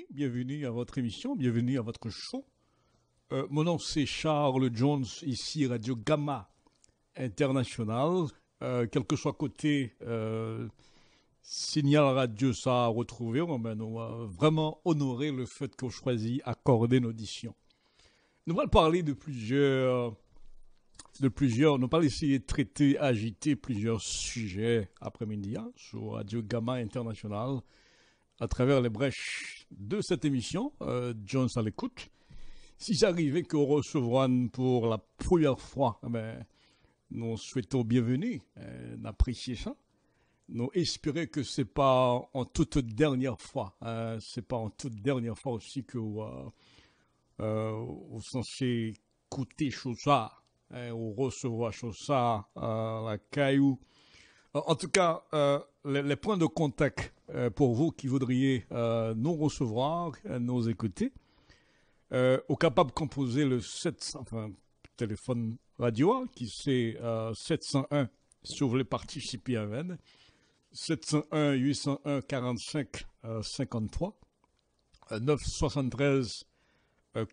bienvenue à votre émission, bienvenue à votre show. Mon nom c'est Charles Jones, ici Radio Gamma International. Quel que soit côté signal radio ça a retrouvé, on va vraiment honorer le fait qu'on choisit accorder une audition. Nous allons parler nous allons essayer de traiter, agiter plusieurs sujets après-midi sur Radio Gamma International à travers les brèches de cette émission, Jones à l'écoute. Si j'arrivais qu'on recevra pour la première fois, nous souhaitons bienvenue, n'appréciez ça. Nous espérons que c'est pas en toute dernière fois, c'est pas en toute dernière fois aussi que vous censé écouter chose ça, ou recevoir chose ça, la caillou. En tout cas, les points de contact pour vous qui voudriez nous recevoir, nous écouter, au capable de composer le 700, téléphone radio, qui c'est 701, si vous voulez participer à Vennes, 701 801 45 53, 973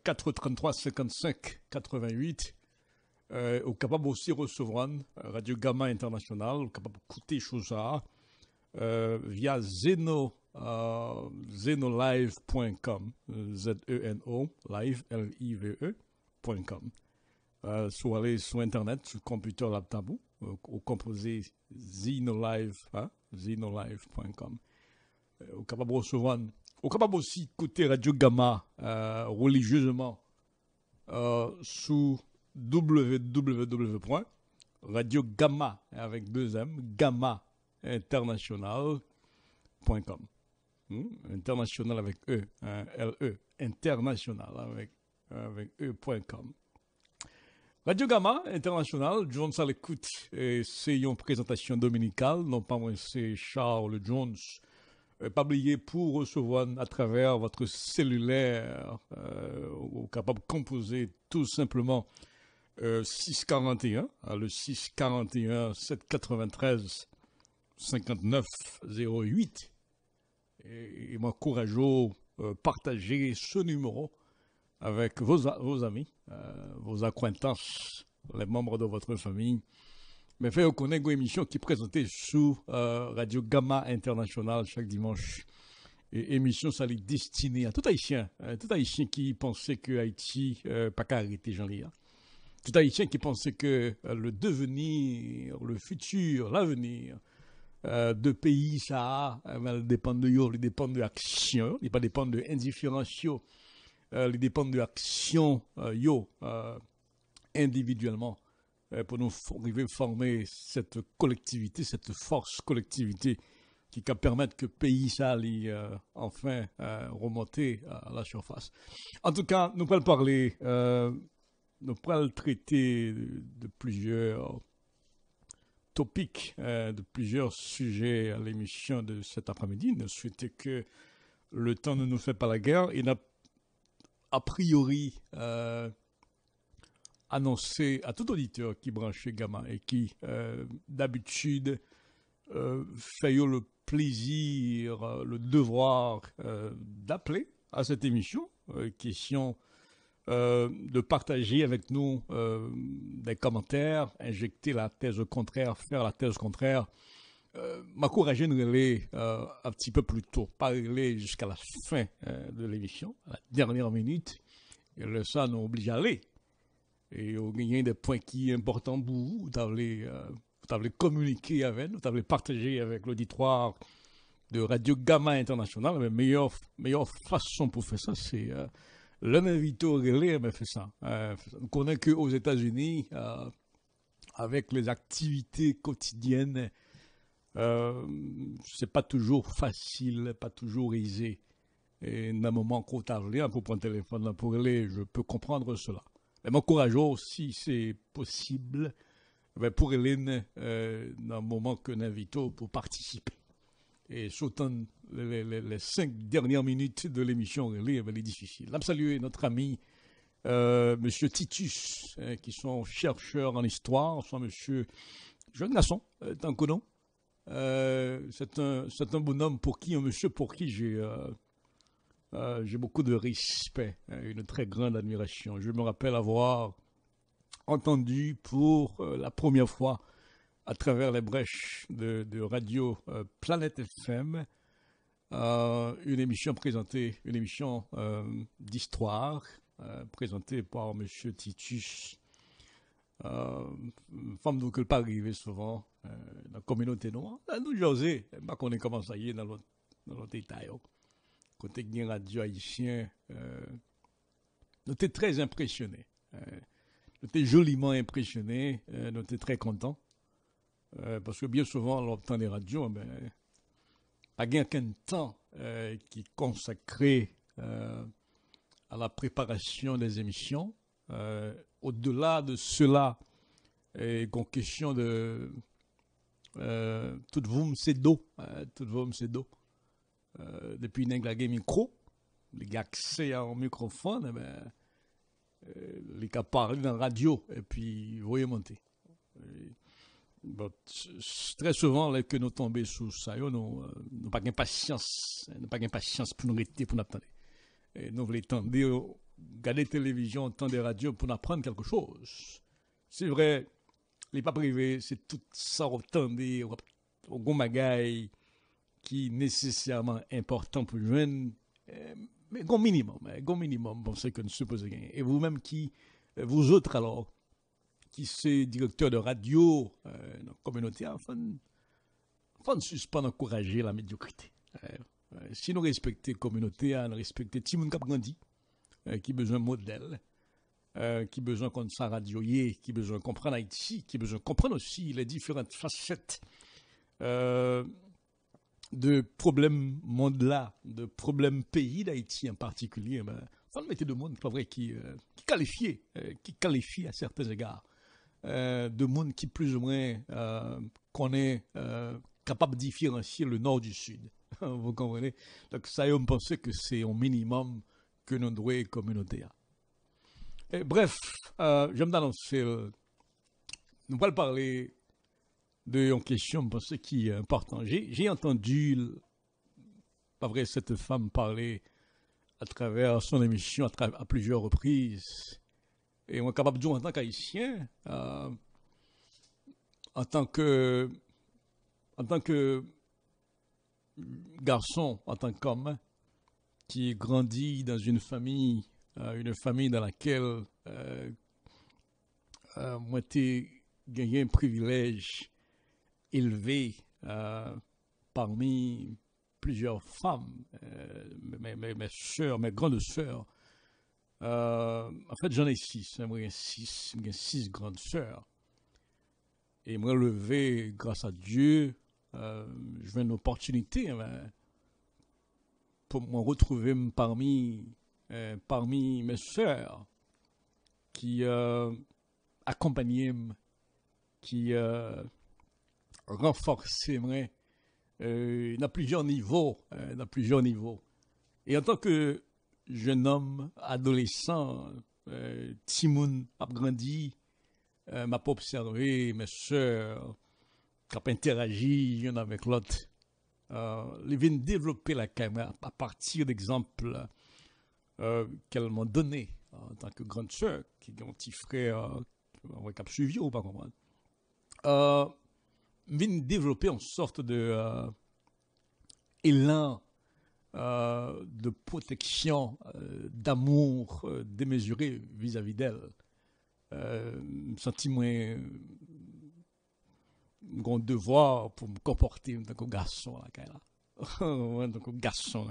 433 55 88. Au capable aussi recevoir Radio Gamma International, au capable d'écouter choses ça via zenolive.com, Z-E-N-O, live, L-I-V-E.com. Soit aller sur Internet, sur le computer, laptop, ou composer zenolive.com. Au capable recevoir, au capable aussi écouter Radio Gamma religieusement sous www.radiogamma avec 2M, gamma international.com. International avec E, L-E, international avec E.com. Radio Gamma International, Jones à l'écoute, c'est une présentation dominicale, non pas moi, c'est Charles Jones. Pas oublier pour recevoir à travers votre cellulaire, capable de composer tout simplement 641, le 641 793 59 08. Et m'encourageons partager ce numéro avec vos amis, vos acquaintances, les membres de votre famille. Mais fait connaître une émission qui est présentée sous Radio Gamma International chaque dimanche. Et émission, ça est destinée à tout Haïtien qui pensait que Haïti pas qu'à arrêter Jean-Lia. Tout Haïtien qui pensait que le devenir, le futur, l'avenir de pays, ça dépend de yo, il dépend de l'action, il pas dépend de indifférence yo, il dépend de l'action yo individuellement pour nous arriver à former cette collectivité, cette force collectivité qui va permettre que le pays ça enfin remonter à la surface. En tout cas, nous allons parler, nous allons traiter de plusieurs topics, de plusieurs sujets à l'émission de cet après-midi. Nous souhaitons que le temps ne nous fait pas la guerre et a priori annoncé à tout auditeur qui branchait Gamma et qui d'habitude fait le plaisir, le devoir d'appeler à cette émission, question de partager avec nous des commentaires, injecter la thèse contraire, faire la thèse contraire, m'encourager de relayer un petit peu plus tôt, pas relayer jusqu'à la fin de l'émission, à la dernière minute, et le ça nous oblige à aller. Et il y a des points qui sont importants pour vous, vous avez communiquer avec nous, vous avez partager avec l'auditoire de Radio Gamma International. La meilleure façon pour faire ça, c'est l'un invité au relais, mais fait ça. On connaît qu'aux États-Unis, avec les activités quotidiennes, c'est pas toujours facile, pas toujours aisé. Et d'un moment qu'on t'a pour prendre le téléphone là pour relais, je peux comprendre cela. Mais m'encourageons, si c'est possible, pour Hélène, dans le moment que nous invitons pour participer. Et surtout les 5 dernières minutes de l'émission, elle est difficile. Je salue notre ami Monsieur Titus, qui sont chercheurs en histoire, soit Monsieur jeune garçon, tant que non. C'est un bonhomme pour qui, un monsieur pour qui j'ai j'ai beaucoup de respect, une très grande admiration. Je me rappelle avoir entendu pour la première fois à travers les brèches de radio Planète FM une émission présentée, une émission d'histoire présentée par M. Titus. Femme nous que pas arriver souvent dans la communauté noire. Là, nous, José, pas qu'on est comment ça y est dans l'autre détail. Côté de radio haïtien, nous étions très impressionnés. Nous étions joliment impressionnés. Nous étions très contents. Parce que bien souvent, on entend des radios, mais pas qu'un temps qui est consacré à la préparation des émissions. Au-delà de cela, une question de tout vous c'est d'eau, tout vous c'est d'eau. Depuis qu'il y a un micro, il y a accès à un microphone, il y a parlé dans la radio et puis vous voyez monter. Bon, très souvent, là, que nous tombons sous ça, nous n'avons pas d'impatience, pour nous arrêter, pour nous attendre. Et nous voulons attendre, regarder la télévision, entendre la radio pour apprendre quelque chose. C'est vrai, les pas privés, c'est tout ça, attendre, au bon magaï qui est nécessairement important pour les jeunes, mais au minimum, bon, c'est que nous supposons gagner. Et vous-même vous autres alors, qui c'est directeur de radio dans la communauté, enfin, ne suspend encourager la médiocrité. Si nous respectons la communauté, nous respectons tout le monde qui a grandi, qui a besoin de modèle, qui a besoin de sa radio, qui a besoin de comprendre Haïti, qui a besoin de comprendre aussi les différentes facettes de problèmes monde-là, de problèmes pays d'Haïti en particulier. Faut mettre de monde, pas vrai, qui qualifie à certains égards. De monde qui plus ou moins connaît, capable de différencier le nord du sud. Vous comprenez? Donc ça, on pense que c'est un minimum que nous devons communauté. Bref, j'aime d'annoncer, nous allons parler de une question, parce qui est important. J'ai entendu, pas vrai, cette femme parler à travers son émission à plusieurs reprises. Et on est capable de dire en tant qu'haïtien, en tant que garçon, en tant qu'homme, qui grandit dans une famille dans laquelle moi j'ai gagné un privilège élevé parmi plusieurs femmes, mes soeurs, mes grandes sœurs. En fait, j'en ai 6. J'ai 6 grandes sœurs. Et moi, levé, grâce à Dieu, je une opportunité pour me retrouver parmi mes sœurs qui accompagnaient, qui renforçaient dans plusieurs niveaux. Et en tant que jeune homme, adolescent, Timoun a grandi, m'a pas observé mes sœurs, qui ont interagi l'une avec l'autre. Ils viennent développer la caméra à partir d'exemples qu'elles m'ont donnés en tant que grande sœur, qui ont un petit frère qui a suivi ou pas comprendre. Ils viennent développer une sorte de élan de protection, d'amour démesuré vis-à-vis d'elle. Senti moins un devoir pour me comporter en tant que garçon en tant que garçon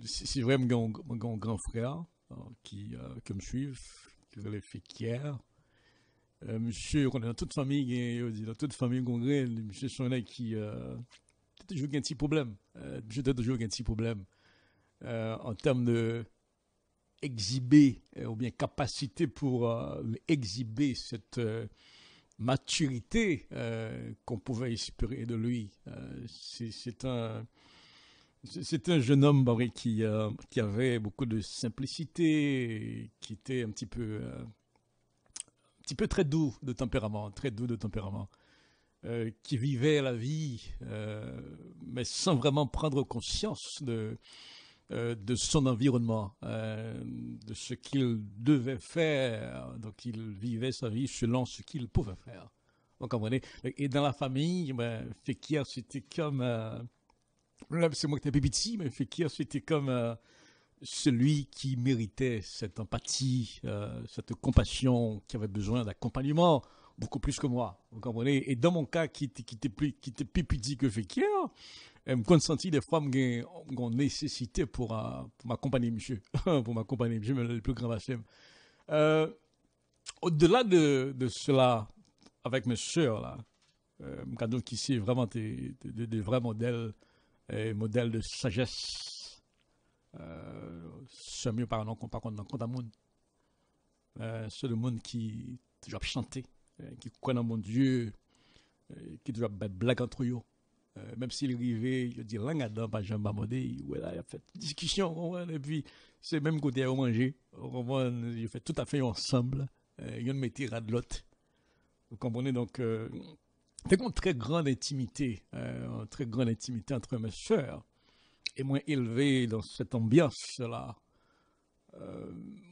c'est vrai, j'ai un grand frère qui me suit, qui est le Féquière. Monsieur, on est dans toute famille, dans toute famille, monsieur Sonnet qui toujours un petit problème. J'ai toujours un petit problème en termes de exhiber ou bien capacité pour exhiber cette maturité qu'on pouvait espérer de lui. C'est un jeune homme qui avait beaucoup de simplicité, qui était un petit peu très doux de tempérament, qui vivait la vie, mais sans vraiment prendre conscience de son environnement, de ce qu'il devait faire. Donc, il vivait sa vie selon ce qu'il pouvait faire. Vous comprenez? Et dans la famille, ben, Fekir, c'était comme... là, c'est moi qui étais petit, mais Fekir, c'était comme celui qui méritait cette empathie, cette compassion, qui avait besoin d'accompagnement, beaucoup plus que moi. Vous comprenez? Et dans mon cas, qui était plus petit que Fekir, je me consenti des fois qu'on nécessité pour m'accompagner, monsieur. Pour m'accompagner, monsieur, mais le plus grand Hachem. Au-delà de cela, avec mes soeurs, là, cadeau qui c'est vraiment des vrais modèles, modèles de sagesse. C'est mieux par un nom qu'on parle dans le monde. C'est le monde qui doit chanter, qui croit dans mon Dieu, qui doit battre blague entre eux. Même s'il arrivait, il dit langue dedans, pas Jean Bamodé, il a fait discussion, et puis c'est même côté à manger, il fait tout à fait ensemble, il y a une métier à de l'autre. Vous comprenez donc, c'est une très grande intimité entre mes soeurs, et moi élevé dans cette ambiance-là.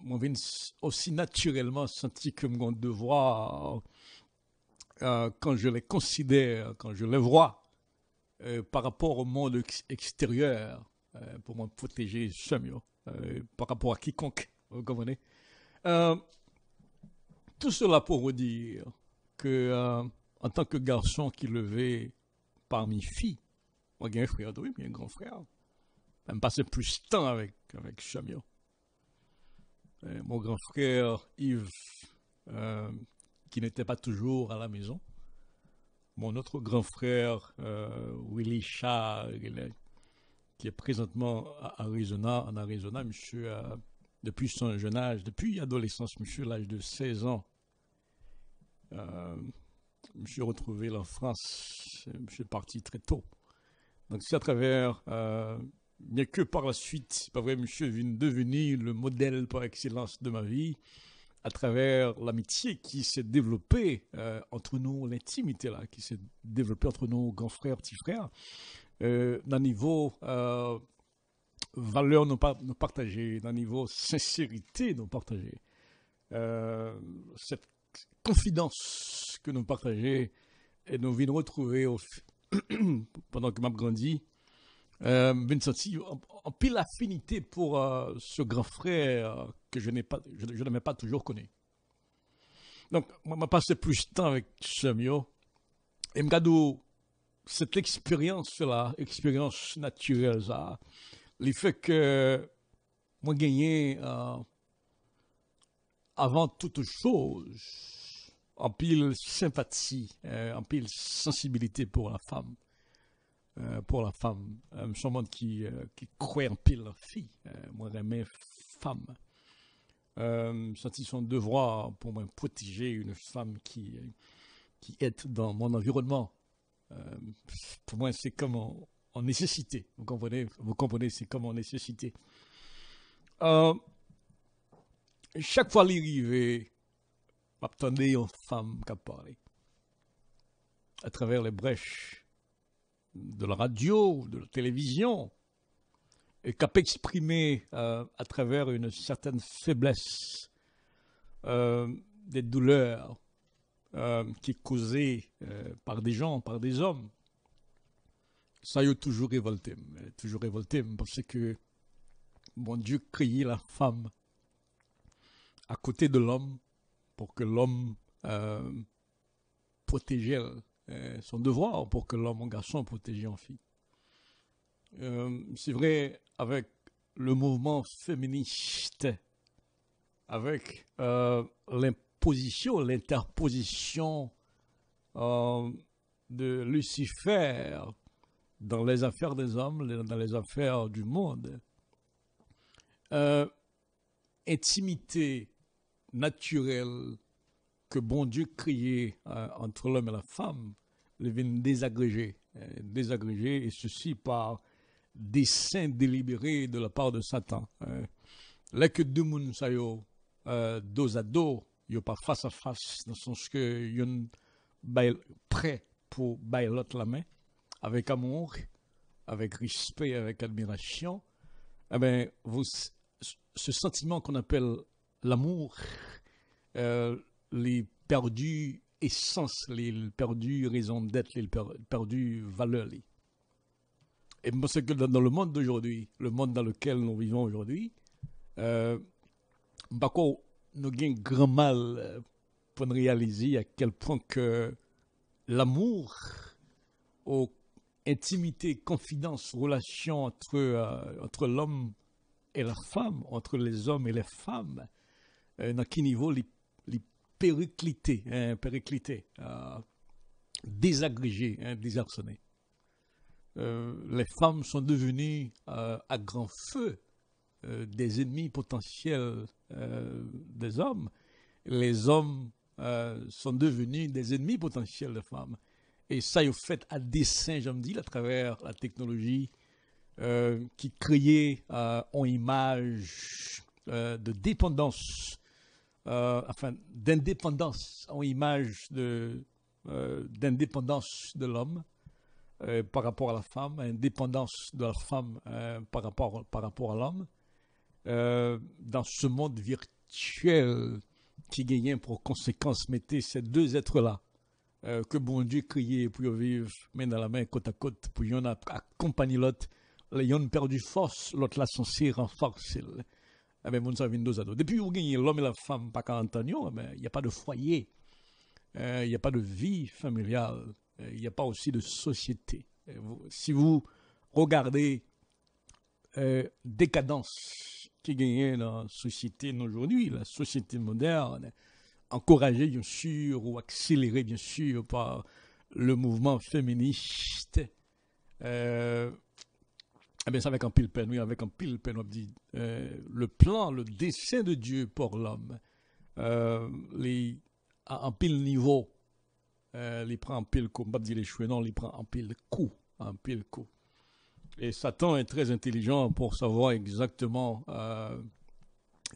Moi, j'ai aussi naturellement senti que mon devoir, quand je les considère, quand je les vois, par rapport au monde extérieur, pour me protéger mieux, par rapport à quiconque, vous comprenez? Tout cela pour vous dire que, en tant que garçon qui levait parmi filles, moi j'ai un frère, oui, j'ai un grand frère, même passer plus de temps avec Samuel. Mon grand frère Yves, qui n'était pas toujours à la maison. Mon autre grand frère, Willy Charles, qui est présentement en Arizona, monsieur, depuis son jeune âge, depuis l'adolescence, monsieur, l'âge de 16 ans, monsieur retrouvé en France, monsieur est parti très tôt. Donc c'est à travers, bien que par la suite, pas vrai, monsieur est devenu le modèle par excellence de ma vie, à travers l'amitié qui s'est développée entre nous, l'intimité là, qui s'est développée entre nos grands frères, petits frères, d'un niveau valeur nous partager, d'un niveau sincérité nous partager, cette confidence que nous partageons et nous venons retrouver pendant que m'a grandi, j'ai senti en pile affinité pour ce grand frère que je n'ai pas toujours connu. Donc, moi, je passé plus de temps avec Samuel et me gado cette expérience-là, expérience naturelle, ça, le fait que moi gagné avant toute chose en pile sympathie, en pile sensibilité pour la femme. Son monde qui croit en pile la fille, moi j'aimais femme. Senti son devoir pour me protéger une femme qui est dans mon environnement. Pour moi, c'est comme en nécessité. Vous comprenez, c'est comme en nécessité. Chaque fois qu'il arrivait, m'attendais une femme qui parlait à travers les brèches de la radio, de la télévision, et qui a exprimé à travers une certaine faiblesse des douleurs qui est causée par des gens, par des hommes. Ça a toujours révolté, parce que mon Dieu créait la femme à côté de l'homme pour que l'homme protégeait son devoir, pour que l'homme en garçon protégeait en fille. C'est vrai avec le mouvement féministe, avec l'interposition de Lucifer dans les affaires des hommes, dans les affaires du monde. Intimité naturelle que bon Dieu créait entre l'homme et la femme, les vient désagréger, et ceci par dessein délibéré de la part de Satan. Là que deux mouns sa yo dos à dos, yo pas face à face, dans le sens que yon prêt pour bailler l'autre la main, avec amour, avec respect, avec admiration, eh ben, ce sentiment qu'on appelle l'amour, les perdus essence, les perdus raison d'être, les perdus valeur. Et moi, c'est que dans le monde d'aujourd'hui, le monde dans lequel nous vivons aujourd'hui, nous avons grand mal pour nous réaliser à quel point que l'amour, aux intimité, confidence, relation entre l'homme et la femme, entre les hommes et les femmes, dans quel niveau les périclités, désagrégés, désarçonnés. Les femmes sont devenues à grand feu des ennemis potentiels des hommes. Les hommes sont devenus des ennemis potentiels des femmes. Et ça, ils fait à dessein, je me dis, à travers la technologie qui créait en image de dépendance, d'indépendance, en image d'indépendance de l'homme par rapport à la femme, indépendance de la femme par rapport à l'homme, dans ce monde virtuel qui gagnait pour conséquence, mettez ces deux êtres-là, que bon Dieu criait pour vivre main dans la main, côte à côte, pour y en accompagner l'autre, l'ayant perdu force, l'autre là censé renforcer. Eh bien, mon ça vient deux à deux. Depuis vous gagnez l'homme et la femme, pas 40 ans, il n'y a pas de foyer, il n'y a pas de vie familiale, il n'y a pas aussi de société. Si vous regardez décadence qui gagne dans la société d'aujourd'hui, la société moderne, encouragée bien sûr ou accélérée bien sûr par le mouvement féministe, eh bien, c'est avec un pile peine, oui, avec un pile peine, on dit, le plan, le dessein de Dieu pour l'homme, à un pile niveau, il prend un pile coup, pas dire les cheveux, non, il prend un pile coup, un pile coup. Et Satan est très intelligent pour savoir exactement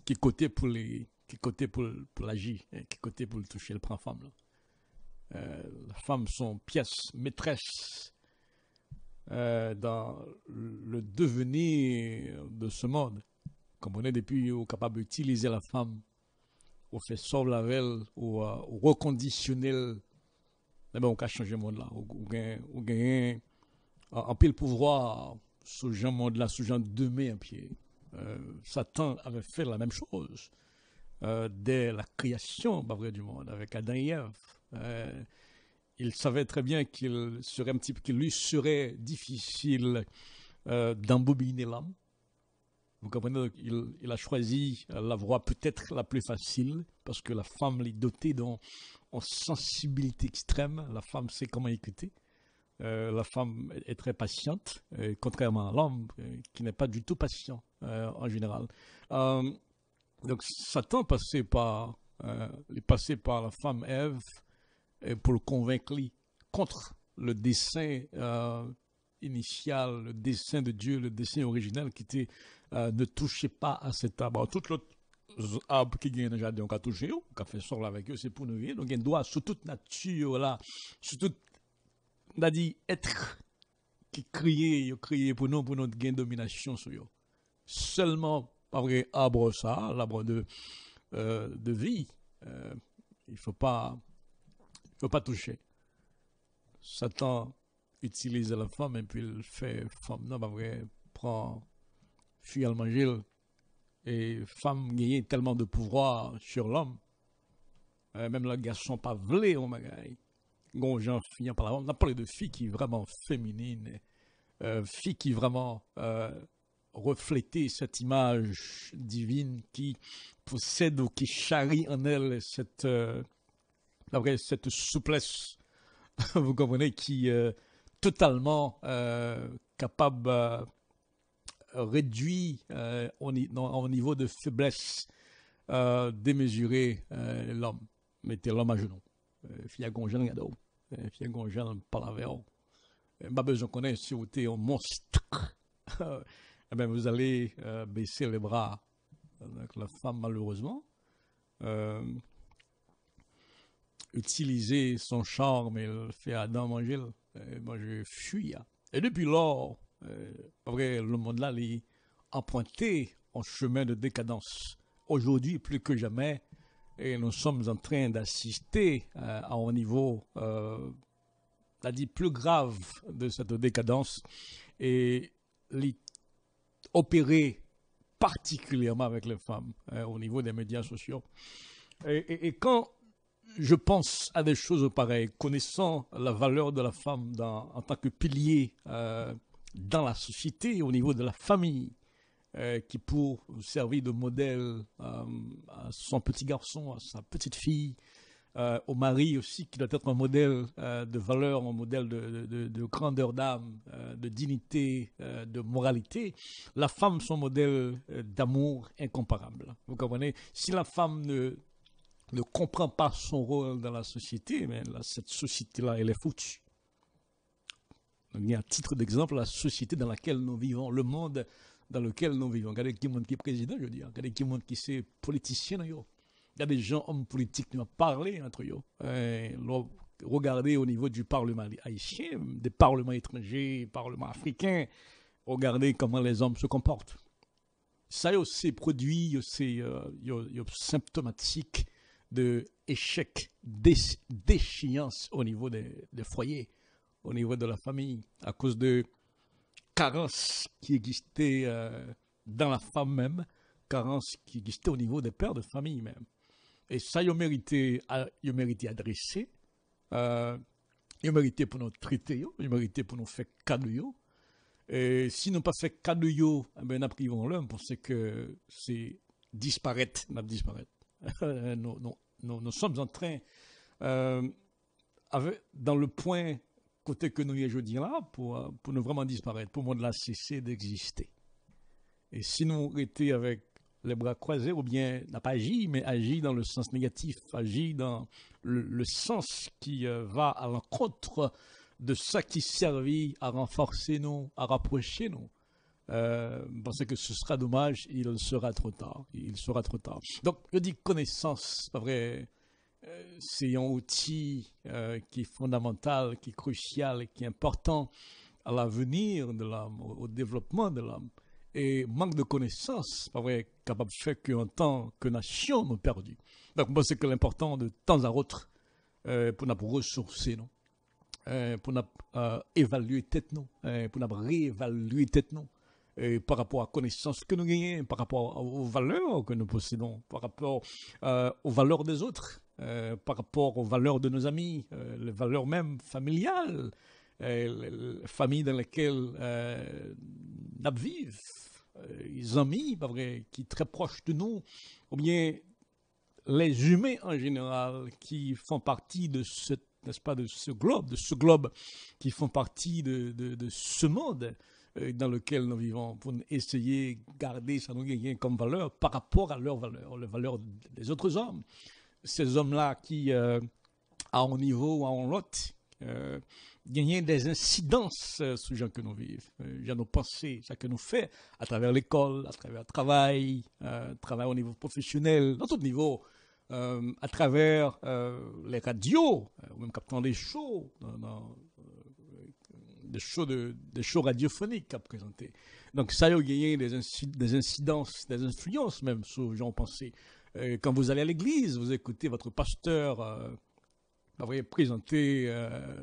qui côté pour l'agir, qui côté pour le toucher, le prend femme. La femme, son pièce maîtresse dans le devenir de ce monde. Comme on est depuis capable d'utiliser la femme, on fait sauver la velle, ou reconditionner, eh ben, on peut changer le monde là. On gagne en pile pouvoir ce genre monde là, ce genre de main à pied. Satan avait fait la même chose dès la création, pas vrai, du monde, avec Adam et Ève. Il savait très bien qu'il lui serait difficile d'embobiner l'âme. Vous comprenez, il a choisi la voie peut-être la plus facile, parce que la femme est dotée en sensibilité extrême. La femme sait comment écouter. La femme est très patiente, contrairement à l'homme qui n'est pas du tout patient en général. Donc Satan est passé par la femme Ève pour le convaincre contre le dessein initial, le dessein de Dieu, le dessein original qui était ne touchez pas à cet arbre. Tout l'autre arbre qui gagne déjà donc à toucher, on a fait sortir avec eux, c'est pour nous vivre. Donc il doit sur toute nature là, sur toute, on a dit être qui criait pour nous, pour notre gain domination sur eux. Seulement pas vrai arbre ça, l'arbre de vie, il faut pas toucher. Satan utilise la femme et puis il fait femme, non, pas vrai, prend, fuit à manger. Et femme gagne tellement de pouvoir sur l'homme, même le garçon pas vlé au magaï. Gonjan, fille, on a parlé de filles qui vraiment féminines, filles qui vraiment reflétaient cette image divine qui possède ou qui charrie en elle cette souplesse, vous comprenez, qui est totalement capable réduit au niveau de faiblesse démesurée l'homme. Mettez l'homme à genoux. Fia gonjan gado. Fia gonjan palavero. Pas besoin de connaître si vous êtes un monstre. Eh bien, vous allez baisser les bras. Donc, la femme, malheureusement, utiliser son charme et le faire Adam manger. Moi, je fuis. Et depuis lors, après, le monde là, il est emprunté en chemin de décadence. Aujourd'hui, plus que jamais, et nous sommes en train d'assister à un niveau, dit plus grave de cette décadence et opérer particulièrement avec les femmes au niveau des médias sociaux. Et quand je pense à des choses pareilles, connaissant la valeur de la femme en tant que pilier dans la société, au niveau de la famille, qui pour servir de modèle à son petit garçon, à sa petite fille, au mari aussi, qui doit être un modèle de valeur, un modèle de grandeur d'âme, de dignité, de moralité. La femme, son modèle d'amour incomparable. Vous comprenez? Si la femme ne comprend pas son rôle dans la société, mais là, cette société-là, elle est foutue. Il y a à titre d'exemple la société dans laquelle nous vivons, le monde dans lequel nous vivons. Regardez qui est président, je veux dire. Regardez qui est politicien. Il y a des gens, hommes politiques, qui ont parlé entre eux. Regardez au niveau du Parlement haïtien, des parlements étrangers, parlements africains, regardez comment les hommes se comportent. Ça, c'est produit, c'est symptomatique de échec, d'échéance au niveau des foyers, au niveau de la famille, à cause de carences qui existaient dans la femme même, carences qui existaient au niveau des pères de famille même. Et ça, il mérité adresser, il mérité pour nous traiter, il mérité pour nous faire cadeau. Et si nous pas fait cadeau, ben nous privons l'homme parce que c'est disparaître, nous sommes en train, dans le point côté que nous y aujourd'hui là, pour nous vraiment disparaître, pour moi de la cesser d'exister. Et si nous étions avec les bras croisés, ou bien n'a pas agi, mais agi dans le sens négatif, agi dans le sens qui va à l'encontre de ça qui servit à renforcer nous, à rapprocher nous. Parce que ce sera dommage, il sera trop tard. Donc, je dis connaissance, pas vrai, c'est un outil qui est fondamental, qui est crucial, qui est important à l'avenir de l'homme, au développement de l'homme. Et manque de connaissances, pas vrai, capable de faire qu'en tant que nation, nous perdons. Donc, moi, c'est que l'important de temps à autre, pour nous ressourcer, nous, pour nous évaluer tête nous, pour nous réévaluer tête nous, par rapport à la connaissance que nous gagnons, par rapport aux valeurs que nous possédons, par rapport aux valeurs des autres, par rapport aux valeurs de nos amis, les valeurs même familiales, les familles dans lesquelles nous vivons, les amis, pas vrai, qui sont très proches de nous, ou bien les humains en général qui font partie de n'est-ce pas, de ce globe qui font partie de ce monde dans lequel nous vivons, pour essayer de garder ça nous gagne comme valeur par rapport à leurs valeurs, les valeurs des autres hommes. Ces hommes-là qui, à un niveau ou à un autre, gagnent des incidences sur les gens que nous vivons, gens nos pensées, ça que nous fait à travers l'école, à travers le travail au niveau professionnel, dans tout niveau. À travers les radios, ou même captant des shows, des shows radiophoniques à présenter. Donc ça a gagné des incidences, des influences même sur les gens pensés. Quand vous allez à l'église, vous écoutez votre pasteur présenter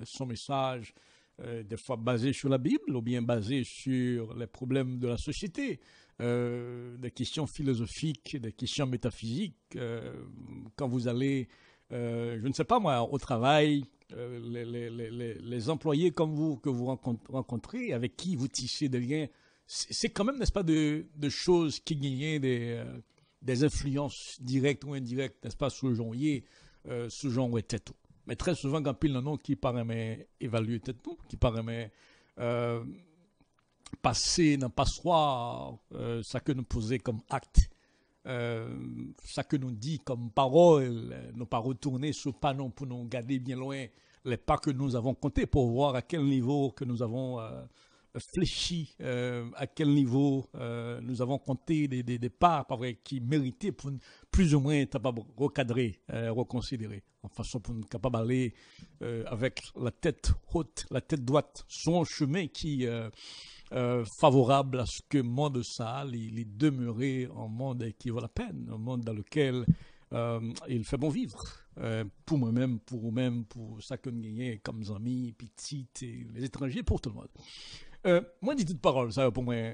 son message, des fois basé sur la Bible ou bien basé sur les problèmes de la société. Des questions philosophiques, des questions métaphysiques. Quand vous allez, je ne sais pas moi, au travail, les employés comme vous, que vous rencontrez, avec qui vous tissez des liens, c'est quand même, n'est-ce pas, de choses qui gagnent des influences directes ou indirectes, n'est-ce pas, sur le genre, ce genre de tête. Mais très souvent, quand pile non qui paraît évaluer tête, qui paraît passer dans passoire, ça que nous posons comme acte, ça que nous dit comme parole, nous pas retourner sur pas non pour nous garder bien loin les pas que nous avons comptés pour voir à quel niveau que nous avons fléchi, à quel niveau nous avons compté des parts pas vrai, qui méritaient pour plus ou moins capable recadrer, reconsidérer, en façon pour nous capable d'aller avec la tête haute, la tête droite, son chemin qui favorable à ce que le monde ça, il demeurer un monde qui vaut la peine, un monde dans lequel il fait bon vivre. Pour moi-même, pour vous-même, pour ça que nous gagnons comme amis, petites, et les étrangers, pour tout le monde. Moi, dis toute parole, ça pour moi,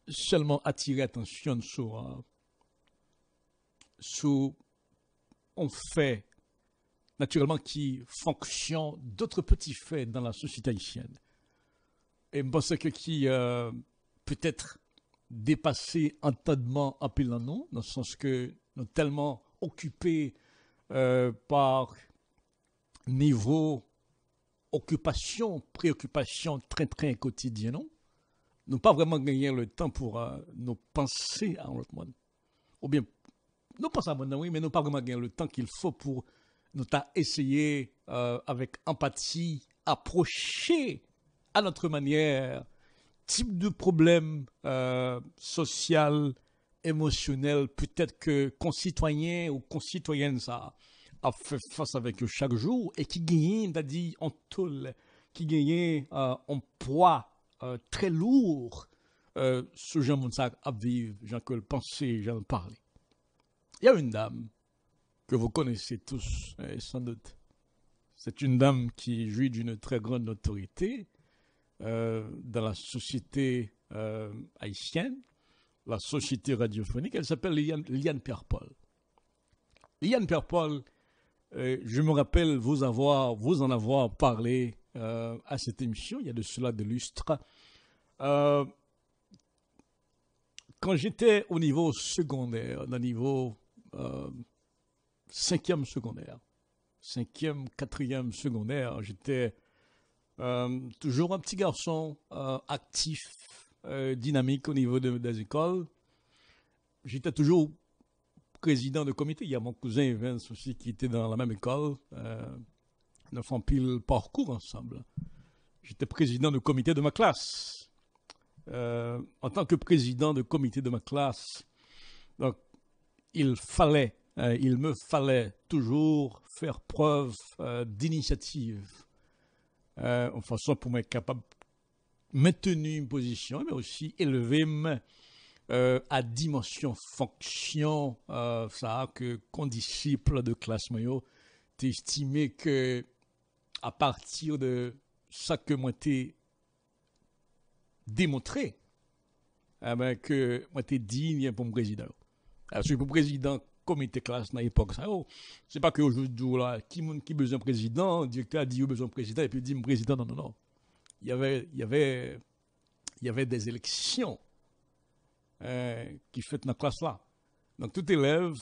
seulement attirer attention sur un fait, naturellement, qui fonctionne d'autres petits faits dans la société haïtienne. Et je pense que qui peut-être dépassé entendement en pile non, dans le sens que nous sommes tellement occupés par niveau occupation, préoccupation très très quotidien, non? Nous pas vraiment gagné le temps pour nous penser à un autre monde. Ou bien, nous pensons à un monde, oui, mais nous pas vraiment gagné le temps qu'il faut pour nous essayer avec empathie, approcher à notre manière, type de problème social, émotionnel, peut-être que concitoyens ou concitoyennes ça a fait face avec eux chaque jour et qui gagnent, c'est-à-dire en tôle, qui gagnent un poids très lourd, ce genre de ça à vivre, j'en que le penser, j'en parler. Il y a une dame que vous connaissez tous, sans doute. C'est une dame qui jouit d'une très grande autorité dans la société haïtienne, la société radiophonique. Elle s'appelle Liane Pierre-Paul. Liane Pierre-Paul, je me rappelle vous en avoir parlé à cette émission, il y a de cela de lustre. Quand j'étais au niveau secondaire, au niveau 5e secondaire, 5e, 4e secondaire, j'étais toujours un petit garçon actif, dynamique au niveau des écoles. J'étais toujours président de comité. Il y a mon cousin Vince aussi qui était dans la même école. Nous faisons pile parcours ensemble. J'étais président de comité de ma classe. En tant que président de comité de ma classe, donc, il me fallait toujours faire preuve d'initiative. En façon pour m'être capable de maintenir une position, mais aussi élever à dimension fonction, ça que condisciple de classe maillot, t'estimé que à partir de ça que moi t'ai démontré, que moi t'ai digne pour mon président. Alors, je suis pour président comité classe dans l'époque ça c'est pas que aujourd'hui là qui besoin président directeur a dit besoin président et puis dit président non il y avait des élections qui faites dans la classe là donc tout élève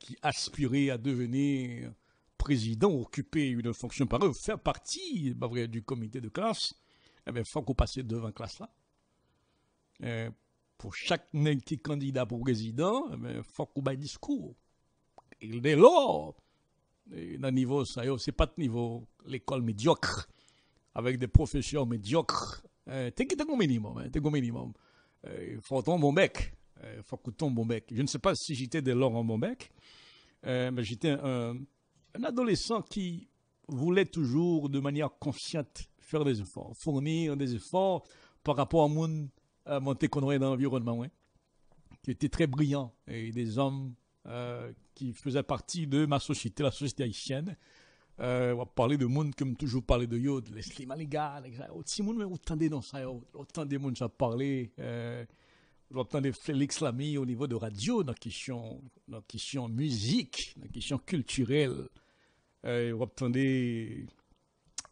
qui aspirait à devenir président occuper une fonction par eux faire partie du comité de classe il faut qu'on passe devant la classe là pour chaque qui est candidat pour président, il faut qu'on ait un discours. Et dès lors, dans le niveau, ça c'est pas de niveau l'école médiocre, avec des professeurs médiocres. T'es un minimum, t'es un minimum. Il faut ton bon bec. Il faut que ton bon bec. Je ne sais pas si j'étais dès lors en bon bec, mais j'étais un adolescent qui voulait toujours, de manière consciente, faire des efforts, fournir des efforts par rapport à mon monter connoisseur dans l'environnement, qui était très brillant, et des hommes qui faisaient partie de ma société, la société haïtienne. On va parler de monde comme toujours parler de yo, de Leslie Maliga, si monde autant de dans ça, autant de monde ça parler, autant de Félix Lamy au niveau de radio dans question musique, dans question culturelle, autant de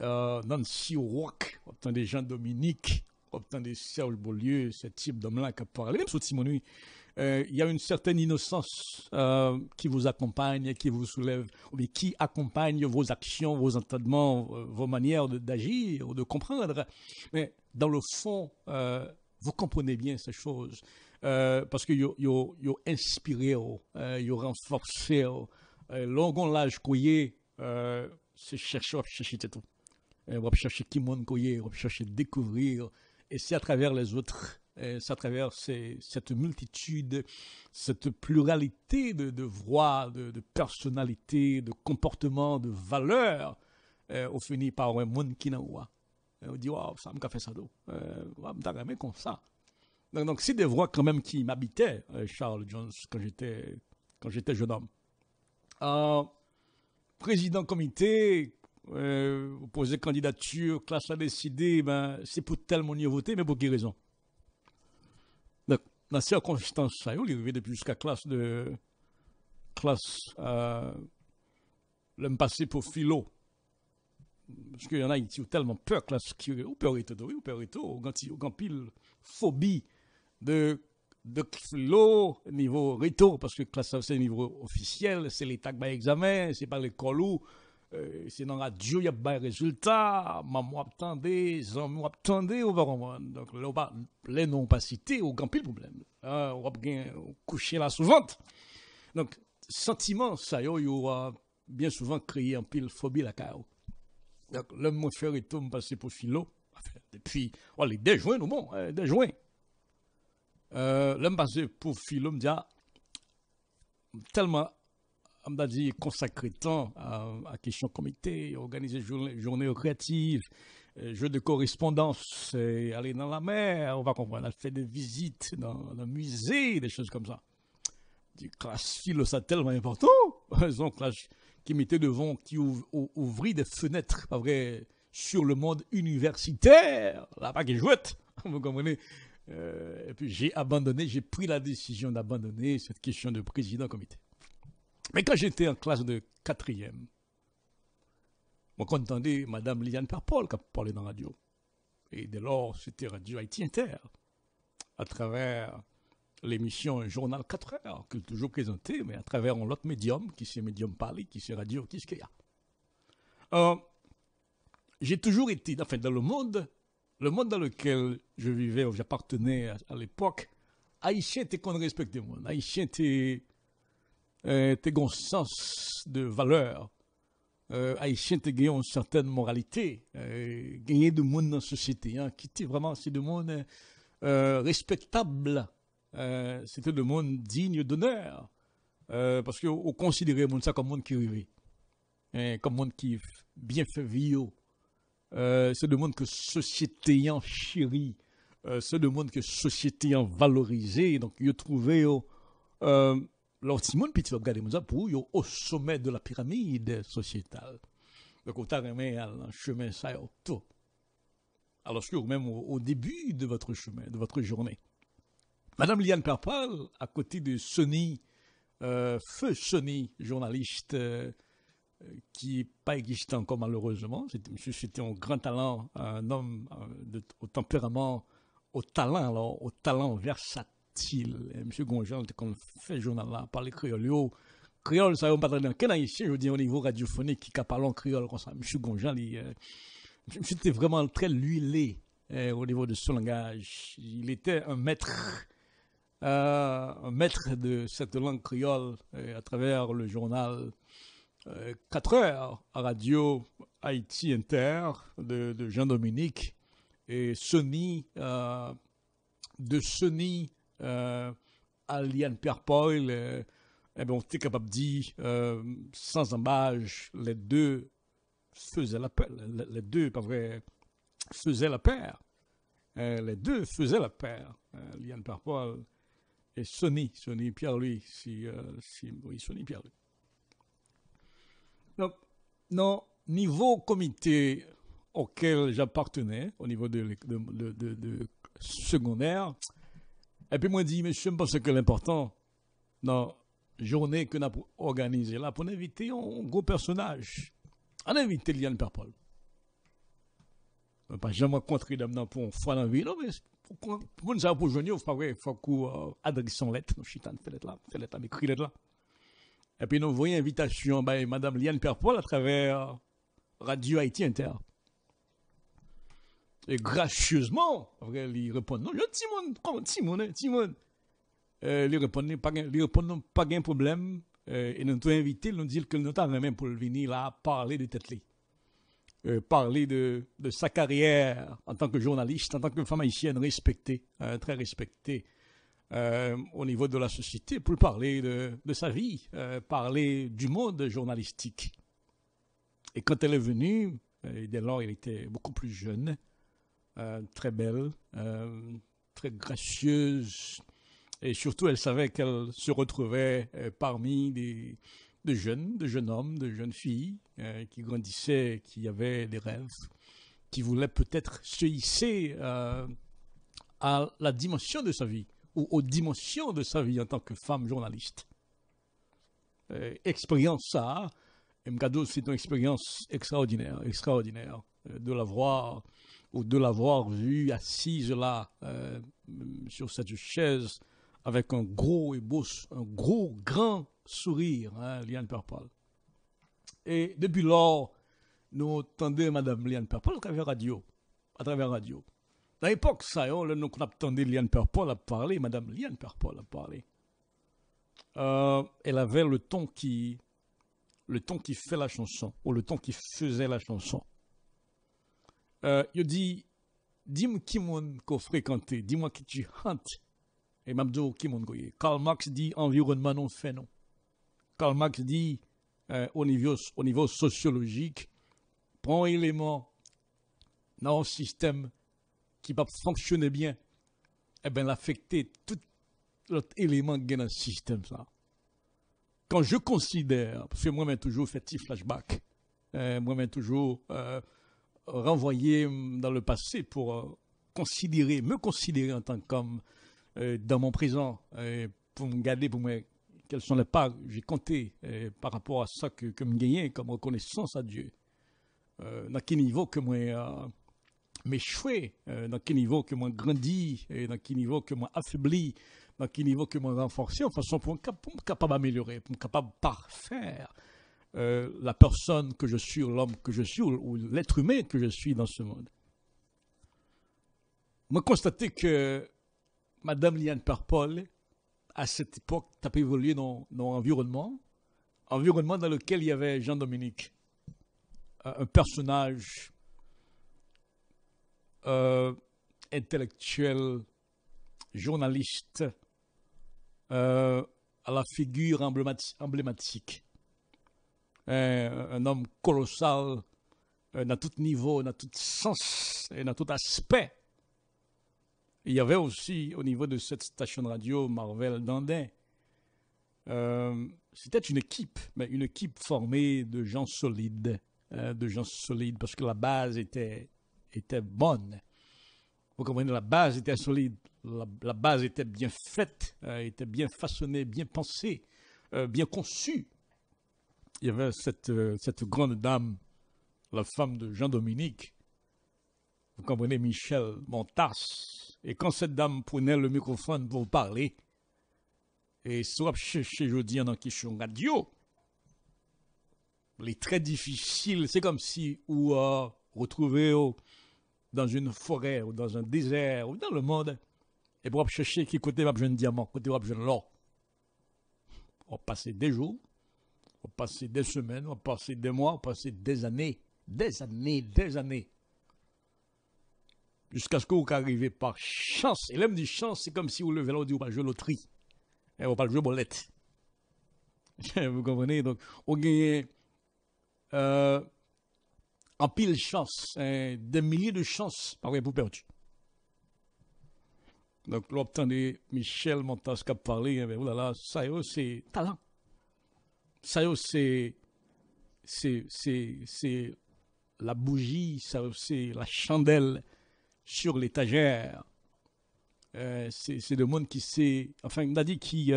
Nancy Rock, autant de Jean-Dominique, autant de Serge Beaulieu, ce type d'homme-là qui a parlé. Même sur Simoni, il y a une certaine innocence qui vous accompagne, qui vous soulève, mais qui accompagne vos actions, vos entendements, vos manières d'agir ou de comprendre. Mais dans le fond, vous comprenez bien ces choses parce que vous inspiré, vous renforcé, l'âge couillé, c'est chercher tout. On va chercher qui monde on va chercher découvrir. Et c'est à travers les autres, c'est à travers cette multitude, cette pluralité de voix, de personnalités, de comportements, de valeurs, on finit par un monde qui n'a pas. On dit, waouh, ça m'a fait ça d'eau. On m'a ramé comme ça. Donc, c'est des voix quand même qui m'habitaient, Charles Jones, quand j'étais jeune homme. Président comité, poser candidature, classe a décidé, ben, c'est pour tel mon voter, mais pour quelle raison? Donc, dans ces circonstances, ça, il est arrivé depuis jusqu'à classe, l'homme passé pour philo. Parce qu'il y en a qui ont tellement peur, classe, ou peur et tout, ou grand pile phobie de philo, niveau rhéto, parce que classe, c'est niveau officiel, c'est l'État qui va examen, c'est pas l'école où, c'est dans la radio, il y a des résultats, maman attendait, amis attendait, on va comprendre. Donc, là, les noms pas cités, au grand pile problème. On va bien coucher la souvante. Donc, sentiment, ça, il y aura bien souvent créé un pile phobie la carrière. Donc, l'homme mon frère et tout me passer pour philo. Enfin, depuis, les déjoints, nous bon, déjoints. L'homme passé pour philo, me dit, tellement, on m'a dit, consacrer temps à question comité, organiser journée créative, jeu de correspondance, aller dans la mer, on va comprendre, on a fait des visites dans le musée, des choses comme ça. Du classe philo, c'est tellement important. Ils ont classe qui mettait devant, qui ouvrit des fenêtres, pas vrai, sur le monde universitaire. Là, pas qui jouette, vous comprenez. Et puis j'ai pris la décision d'abandonner cette question de président comité. Mais quand j'étais en classe de 4e, moi, j'entendais Madame Liliane Perpol qui parlait dans la radio. Et dès lors, c'était Radio Haïti Inter, à travers l'émission Journal 4 heures, que toujours présenté, mais à travers un autre médium, qui c'est médium parlé, qui c'est radio, qui c'est qu'il y a. J'ai toujours été, enfin, dans le monde dans lequel je vivais, où j'appartenais à l'époque, Haïtien était qu'on respectait moi. Haïtien était un sens de valeur. Haïtien était une certaine moralité. Gagné de monde dans la société, hein, qui était vraiment, c'est de monde respectable. C'était le monde digne d'honneur. Parce qu'on considérait ça comme monde qui rêvait. Comme monde qui bien fait vivre. C'est le monde que société en chéri. C'est le monde que société en valorisé. Donc, il trouvait l'autre monde, puis tu vas regarder ça pour au sommet de la pyramide sociétale. Donc, on t'a remis un chemin, ça, tout. Alors que même au début de votre chemin, de votre journée. Madame Liliane Perpol, à côté de Sonny, feu Sonny, journaliste qui n'est pas existé encore malheureusement. Monsieur, c'était un grand talent, un homme au tempérament, au talent versatile. Monsieur Gonjan, quand on fait le journal là, parler créole. Créole, ça va pas très bien. Quel haïtien, je veux dire, au niveau radiophonique, qui parle en créole comme ça. Monsieur Gonjan, monsieur était vraiment très huilé au niveau de son langage. Il était un maître de cette langue créole à travers le journal 4 heures à Radio Haïti Inter de Jean-Dominique et Sonny à Liliane Perpol. On était capable de dire sans embâche, les deux faisaient la paire. Les deux, pas vrai, faisaient la paire. Les deux faisaient la paire. Liliane Perpol et Sonny Pierre-Louis. Sonny Pierre-Louis. Donc, non, niveau comité auquel j'appartenais, au niveau de secondaire, et puis moi, je dis, monsieur, je pense que l'important, dans la journée que nous avons organisée là, pour inviter un gros personnage. On a invité Liliane Perpol. Pas jamais rencontré d'homme pour une fois dans la vie, non, mais pour nous avoir pour joindre, il faut qu'on adresse son lettre. Nous, chitan, fait lettre là, écrit lettre là. Et puis nous voyons invitation by Madame Liliane Perpol à travers Radio Haïti Inter. Et gracieusement, il répond non, Timon. Il répond pas de problème. Et nous avons invité, nous dit que nous avons même pour venir là parler de tête. parler de sa carrière en tant que journaliste, en tant que femme haïtienne respectée, très respectée au niveau de la société, pour parler de sa vie, parler du monde journalistique. Et quand elle est venue, dès lors, elle était beaucoup plus jeune, très belle, très gracieuse, et surtout, elle savait qu'elle se retrouvait parmi de jeunes hommes, de jeunes filles qui grandissaient, qui avaient des rêves, qui voulaient peut-être se hisser à la dimension de sa vie ou aux dimensions de sa vie en tant que femme journaliste. Expérience ça, Mkado, c'est une expérience extraordinaire, de l'avoir ou de l'avoir vue assise là sur cette chaise avec un gros et beau, un gros grand sourire, hein, Liane Purple. Et depuis lors, nous entendons Madame Liane Purple à travers radio. Dans l'époque, ça, nous entendons Liane Purple à parler, Madame Liane Purple à parler. Elle avait le ton qui fait la chanson, ou le ton qui faisait la chanson. Il dit, dis-moi qui m'ont fréquenté, dis-moi qui tu hantes. Et Mabdo qui m'ont goyé. Karl Marx dit environnement non fait non. Karl Marx dit au niveau sociologique, prend un élément dans un système qui va fonctionner bien, et bien l'affecter tout l'autre élément qui est dans le système ça. Quand je considère, parce que moi-même toujours fait petit flashback, moi-même toujours renvoyé dans le passé pour me considérer en tant qu'homme dans mon présent, pour me garder, pour me quelles sont les parts j'ai compté par rapport à ça que me gagnais comme reconnaissance à Dieu. Dans quel niveau que moi m'échoué, dans quel niveau que moi grandi, dans quel niveau que moi affaibli, dans quel niveau que moi renforcé, en façon pour me capable d'améliorer, pour me capable de parfaire la personne que je suis, l'homme que je suis, ou l'être humain que je suis dans ce monde. Moi, constaté que Madame Liane Purple, à cette époque, a évolué dans l'environnement dans lequel il y avait Jean-Dominique, un personnage intellectuel, journaliste, à la figure emblématique. Un homme colossal, dans tout niveau, dans tout sens, et dans tout aspect. Il y avait aussi, au niveau de cette station de radio, Marvel Dandin, c'était une équipe, mais une équipe formée de gens solides, parce que la base était bonne. Vous comprenez, la base était solide, la base était bien faite, était bien façonnée, bien pensée, bien conçue. Il y avait cette grande dame, la femme de Jean-Dominique, vous comprenez, Michel Montas. Et quand cette dame prenait le microphone pour parler, et soit chez Jodi en question radio, les très difficiles, c'est comme si vous retrouvez dans une forêt ou dans un désert ou dans le monde, et pour chercher qui côté va jeune diamant, côté va jeune l'or. On va passer des jours, on va passer des semaines, on va passer des mois, on va passer des années. Jusqu'à ce que vous arrivez par chance. Et l'aime dit chance, c'est comme si vous levez l'audio, vous pas jouer loterie. Et vous pas jouer bolette. Vous comprenez? Donc, on gagne en pile chance, des milliers de chances par pour perdu. Donc, l'obtenez Michel Montas qui a parlé, oulala, ça c'est talent. Ça c'est la bougie, ça c'est la chandelle sur l'étagère. C'est le monde qui s'est, enfin, on a dit qui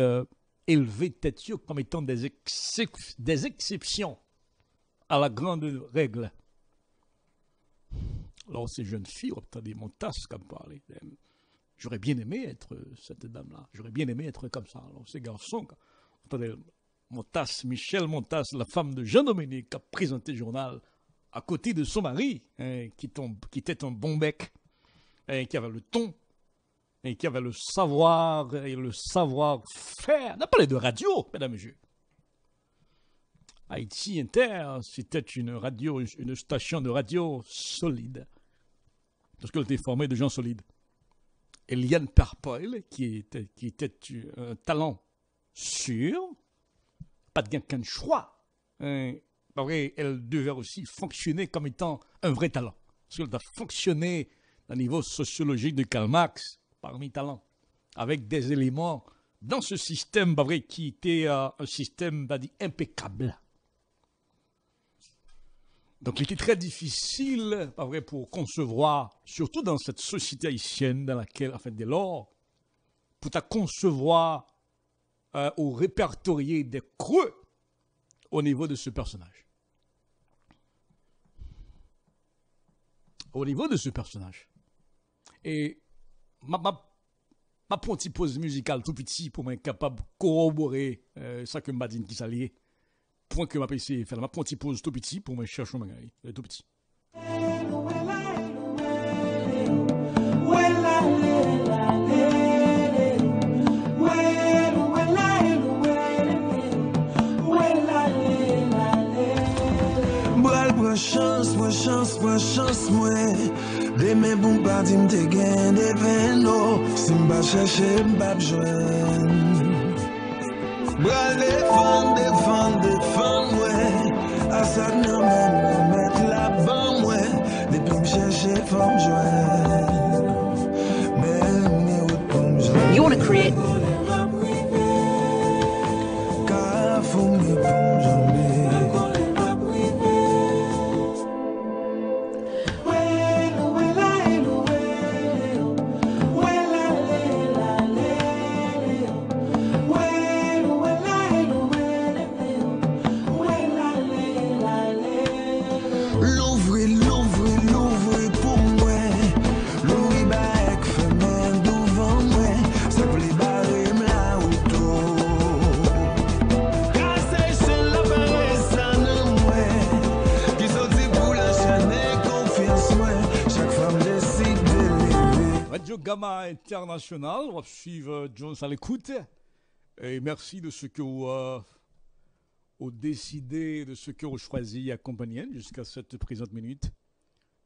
élevé tête comme étant des exceptions à la grande règle. Alors, ces jeunes filles, obtenez Montas comme parler. J'aurais bien aimé être cette dame-là. J'aurais bien aimé être comme ça. Alors, ces garçons, entendez, Montas, Michel Montas, la femme de Jean-Dominique, qui a présenté le journal à côté de son mari, qui était un bon bec, qui avait le ton, et qui avait le savoir et le savoir-faire. On a parlé de radio, mesdames et messieurs. Haïti Inter, c'était une station de radio solide. Parce qu'elle était formée de gens solides. Eliane Perpoil, qui était un talent sûr, pas de gain qu'un choix. Elle devait aussi fonctionner comme étant un vrai talent. Parce qu'elle a fonctionné au niveau sociologique de Karl Marx parmi talents, avec des éléments dans ce système qui était un système impeccable. Donc, il était très difficile, pour concevoir, surtout dans cette société haïtienne dans laquelle, dès lors, pour concevoir ou répertorier des creux au niveau de ce personnage. Au niveau de ce personnage. Et ma petite pause musicale tout petit pour m'être capable de corroborer ça que m'a dit qui s'alliait. Point que m'a essayé faire ma petite pause tout petit pour me chercher mon gars, tout petit. Chance, moi. Les mêmes bombardiers me gagnent des vénos. Si m'ba chercher, m'ba besoin. Bral défendre, ouais. À ça, non, même, mettre là-bas, ouais. Depuis m'chercher, faut m'joindre. Mais, pour m'joindre. You want to create. Car faut me pour Gamma International, on va suivre Jones à l'écoute. Et merci de ce que vous avez décidé, de ce que vous choisi accompagner jusqu'à cette présente minute.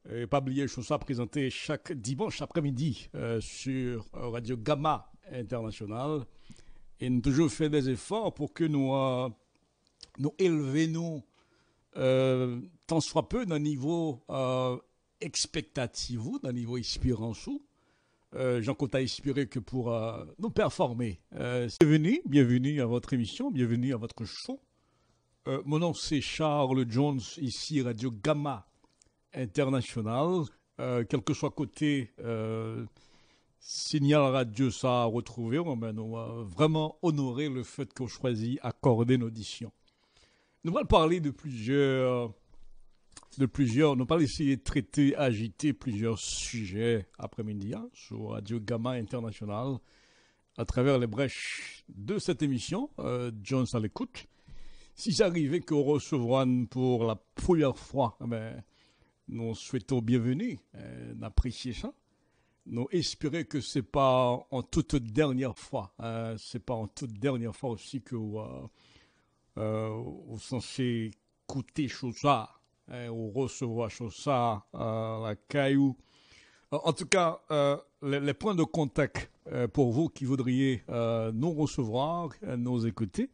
Et pas oublier, je suis présenté chaque dimanche après-midi sur Radio Gamma International. Et nous toujours fait des efforts pour que nous élevions tant soit peu d'un niveau expectatif, d'un niveau espérance. J'en compte à espérer que pour nous performer. Bienvenue à votre émission, bienvenue à votre show. Mon nom c'est Charles Jones, ici Radio Gamma International. Quel que soit côté signal radio ça a retrouvé, on va vraiment honorer le fait qu'on choisit accorder une audition. Nous allons parler de plusieurs, nous allons essayer de traiter, agiter plusieurs sujets après-midi sur Radio Gamma International à travers les brèches de cette émission, Jones à l'écoute. Si j'arrivais qu'on recevra pour la première fois, nous souhaitons bienvenue, n'appréciez ça. Nous espérons que c'est pas en toute dernière fois, c'est pas en toute dernière fois aussi que vous censé écouter chose ça. Ou recevoir chose ça la caillou. En tout cas, les points de contact pour vous qui voudriez nous recevoir, nous écouter,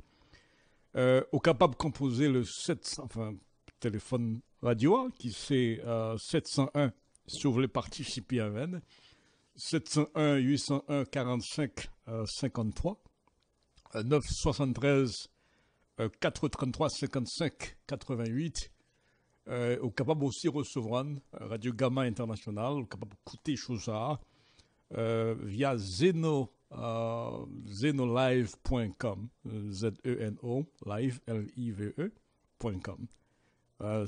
au capable de composer le téléphone radio qui c'est 701 si vous voulez participer à VEN, 701 801 45 53 973 433 55 88. Au capable aussi recevoir Radio Gamma International, au capable d'écouter choses ça via zenolive.com, Z-E-N-O, live, L-I-V-E.com.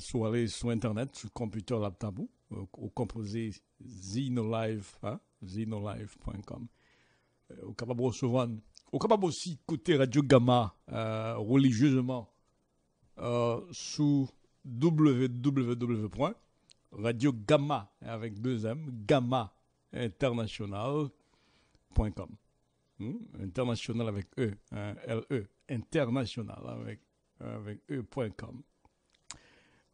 Soit aller sur Internet, sur le computer laptop, ou composer zenolive.com. Au capable recevoir, au capable aussi écouter Radio Gamma religieusement sous www.radiogamma avec 2M gamma international.com international avec E, L-E, international avec avec e.com.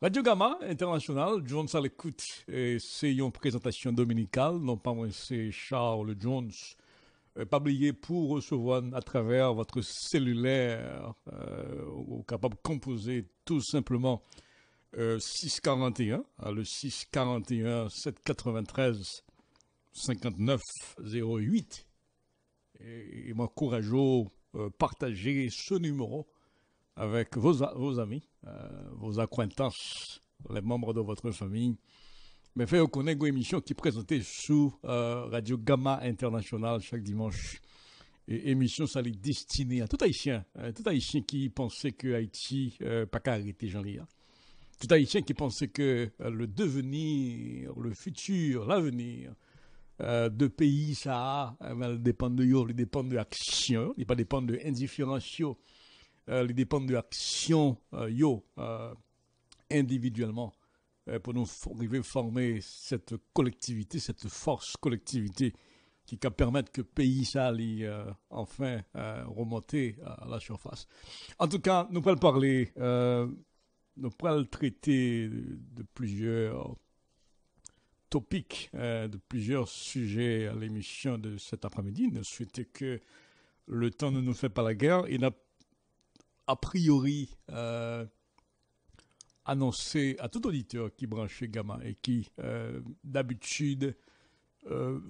Radio Gamma International, Jones à l'écoute, et c'est une présentation dominicale, non pas moi, c'est Charles Jones, pas oublier pour recevoir à travers votre cellulaire, ou capable de composer tout simplement 641, le 641 793 59 08, et m'encourageons partager ce numéro avec vos amis, vos acquaintances, les membres de votre famille. Mais faites connaître une émission qui est présentée sous Radio Gamma International chaque dimanche. Et émission, ça est destinée à tout Haïtien qui pensait que Haïti pas qu'à arrêter Jean-Lia. Tout Haïtien qui pensait que le devenir, le futur, l'avenir de pays, ça dépend de yo, il dépend de l'action, il pas dépend de indifférence yo. Les dépend de l'action individuellement pour nous arriver à former cette collectivité, cette force collectivité qui va permettre que le pays ça enfin remonter à la surface. En tout cas, nous pourrons parler, nous pourrons traiter de plusieurs topics, de plusieurs sujets à l'émission de cet après-midi. Nous souhaitons que le temps ne nous fait pas la guerre. Il n'a a priori annoncé à tout auditeur qui branche Gamma et qui d'habitude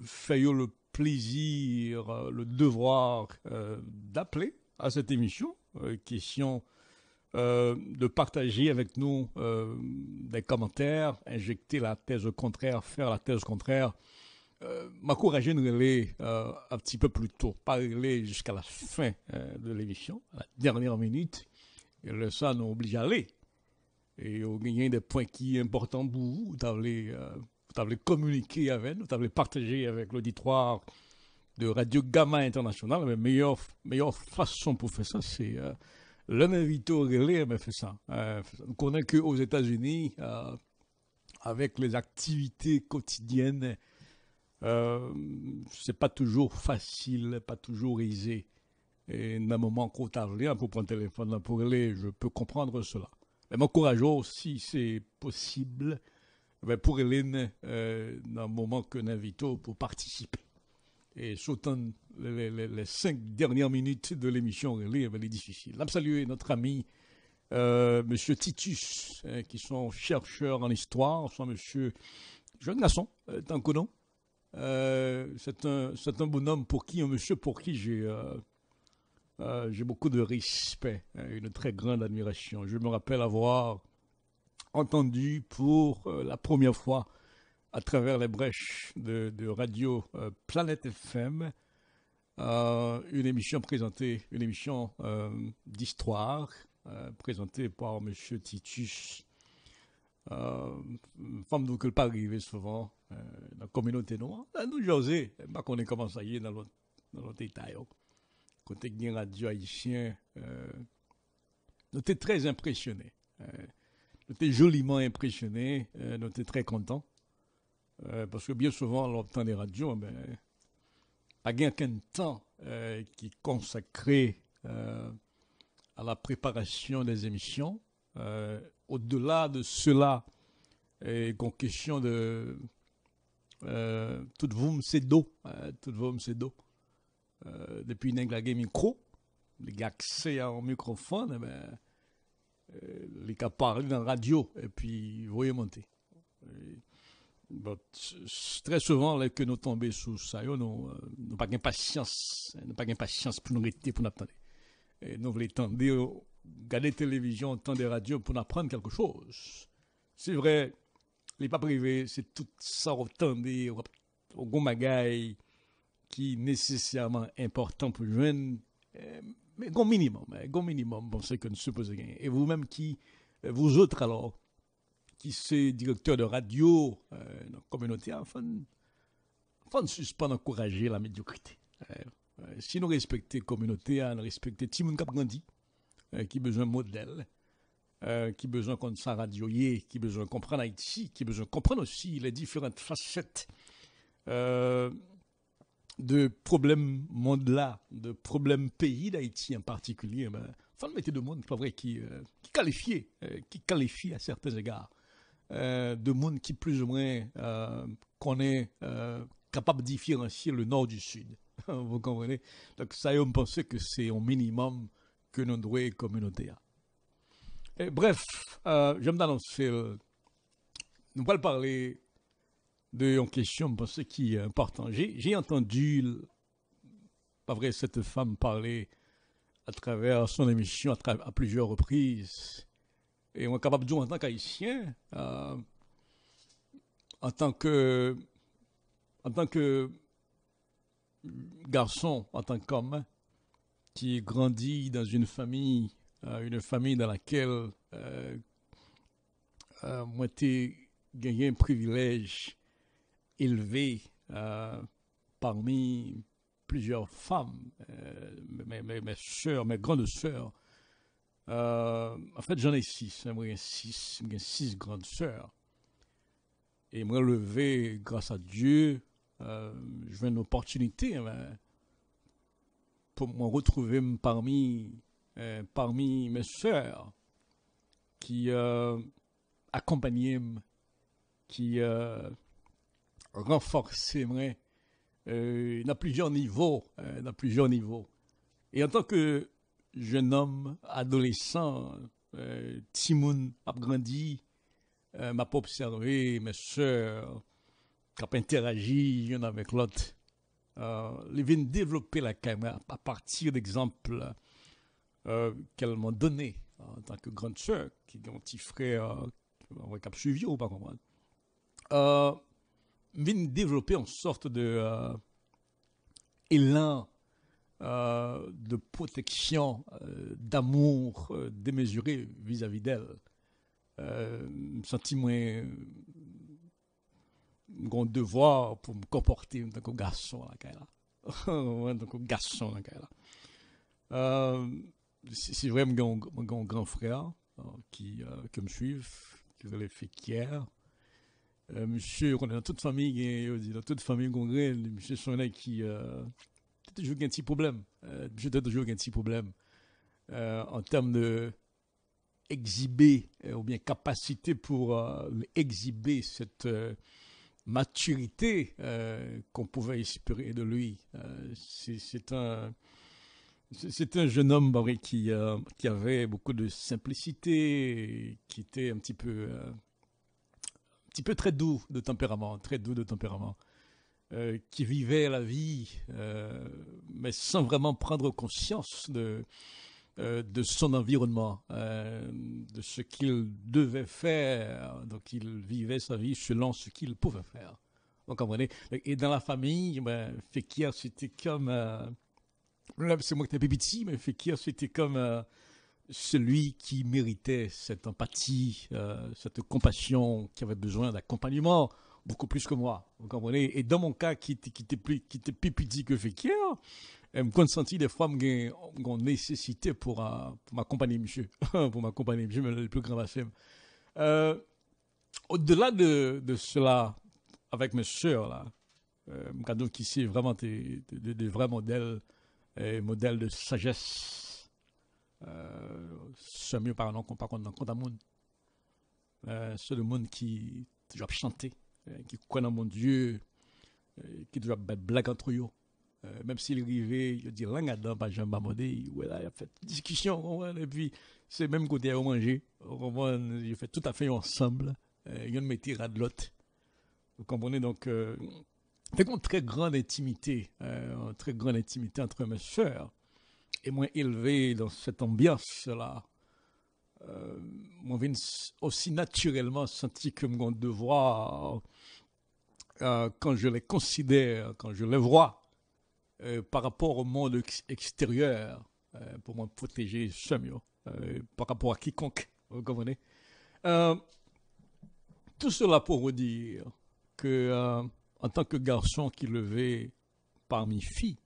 fait le plaisir, le devoir d'appeler à cette émission, question de partager avec nous des commentaires, injecter la thèse contraire, faire la thèse contraire. M'encourager de relayer un petit peu plus tôt, pas relayer jusqu'à la fin de l'émission, à la dernière minute, et ça nous oblige à aller. Et il y a des points qui sont importants pour vous, vous avez communiquer avec nous, vous avez partager avec l'auditoire de Radio Gamma International. La meilleure façon pour faire ça, c'est l'un invité au relais, mais fait ça. On connaît qu'aux États-Unis, avec les activités quotidiennes, c'est pas toujours facile, pas toujours aisé. Et dans un moment qu'on t'a pour prendre le téléphone pour aller, je peux comprendre cela. Mais m'encourageons, si c'est possible, pour Hélène, dans un moment qu'on invite pour participer. Et surtout les 5 dernières minutes de l'émission relais, elle est difficile. Là, saluer notre ami Monsieur Titus, qui sont chercheurs en histoire, soit Monsieur jeune garçon, tant que non. C'est un bonhomme pour qui, un monsieur pour qui j'ai beaucoup de respect, une très grande admiration. Je me rappelle avoir entendu pour la première fois à travers les brèches de radio Planète FM une émission d'histoire présentée par monsieur Titus. Femme donc elle pas arriver souvent dans la communauté noire. Nous José, pas qu'on est comment ça y est dans l'autre état. Côté de radio haïtien, nous étions très impressionnés. Nous étions joliment impressionnés, nous étions très contents. Parce que bien souvent, lors du temps des radios, pas qu'un temps qui est consacré à la préparation des émissions. Au-delà de cela, qu'on question de tout vous c'est d'eau, depuis une micro, les gars accès à un microphone, les gars parlent dans la radio et puis vous voyez monter. Très souvent, là, que nous tombons sous ça, nous n'avons pas d'impatience pour nous arrêter, pour nous attendre. Nous voulons attendre, regarder la télévision, entendre des radios pour apprendre quelque chose. C'est vrai, les pas privés, c'est tout ça, attendre, au bon magaï, qui est nécessairement important pour les jeunes, mais un minimum, bon, c'est que nous supposons gagner. Et vous-même vous autres alors, qui c'est directeur de radio dans la communauté, faut suspendre encourager la médiocrité. Si nous respectons la communauté, nous respectons tout le monde qui a grandi, qui a besoin de modèle, qui a besoin de sa radio, qui a besoin de comprendre Haïti, qui a besoin de comprendre aussi les différentes facettes de problèmes monde-là, de problèmes pays d'Haïti en particulier. enfin, mettre de monde, pas vrai, qui qualifie à certains égards, de monde qui plus ou moins connaît, capable de différencier le nord du sud. Vous comprenez? Donc, ça, on pense que c'est un minimum que nous devons communauté. Et bref, j'aime d'annoncer, nous allons parler de une question, je pense, qui est importante. J'ai entendu, pas vrai, cette femme parler à travers son émission à plusieurs reprises. Et on est capable de dire en tant qu'haïtien, en tant que garçon, en tant qu'homme, qui grandit dans une famille dans laquelle moi j'ai gagné un privilège élevé parmi plusieurs femmes, mes soeurs, mes grandes sœurs. En fait, j'en ai 6. J'ai 6 grandes sœurs. Et moi, levé, grâce à Dieu, je veux une opportunité pour me retrouver parmi mes sœurs qui accompagnaient, qui renforçaient dans plusieurs niveaux. Et en tant que jeune homme, adolescent, Timoun a grandi, m'a pas observé mes sœurs, qui ont interagi l'une avec l'autre. Ils viennent développer la caméra à partir d'exemples qu'elles m'ont donnés en tant que grande sœur, qui ont un petit frère qui a suivi ou pas comprendre. Ils viennent développer une sorte de élan de protection, d'amour démesuré vis-à-vis d'elle. Senti moins un devoir pour me comporter en tant que garçon en tant que garçon c'est vrai mon grand frère qui me suit, qui me fait Kier. Monsieur, on est dans toute famille, dans toute famille congrès, monsieur son qui toujours un petit problème. J'ai toujours un petit problème en termes de exhiber ou bien capacité pour exhiber cette maturité qu'on pouvait espérer de lui. C'est un jeune homme qui avait beaucoup de simplicité, qui était un petit peu très doux de tempérament, qui vivait la vie, mais sans vraiment prendre conscience de son environnement, de ce qu'il devait faire. Donc, il vivait sa vie selon ce qu'il pouvait faire. Vous comprenez? Et dans la famille, Fekir, c'était comme... là, c'est moi qui étais petit, mais Fekir, c'était comme celui qui méritait cette empathie, cette compassion, qui avait besoin d'accompagnement, beaucoup plus que moi. Vous comprenez? Et dans mon cas, qui était plus petit que Fekir, je me senti des fois que j'ai nécessité pour m'accompagner, monsieur. Pour m'accompagner, monsieur, mais le plus grand bassem. Au-delà de cela, avec mes soeurs, là, je qui c'est vraiment des vrais modèles de sagesse. C'est mieux par un qu'on par contre à monde. C'est le monde qui doit chanter, qui croit dans mon Dieu, qui doit mettre blague entre eux. Même s'il arrivait, il dit langue dedans, pas Jean Bamodé, il a fait discussion, et puis c'est même côté à manger, il fait tout à fait ensemble, il y a une métier à de l'autre. Vous comprenez donc, fait une très grande intimité entre mes soeurs, et moi élevé dans cette ambiance-là. Moi, j'ai aussi naturellement senti que mon devoir, quand je les considère, quand je les vois, par rapport au monde extérieur, pour me protéger par rapport à quiconque, vous comprenez? Tout cela pour vous dire que, en tant que garçon qui levait parmi filles,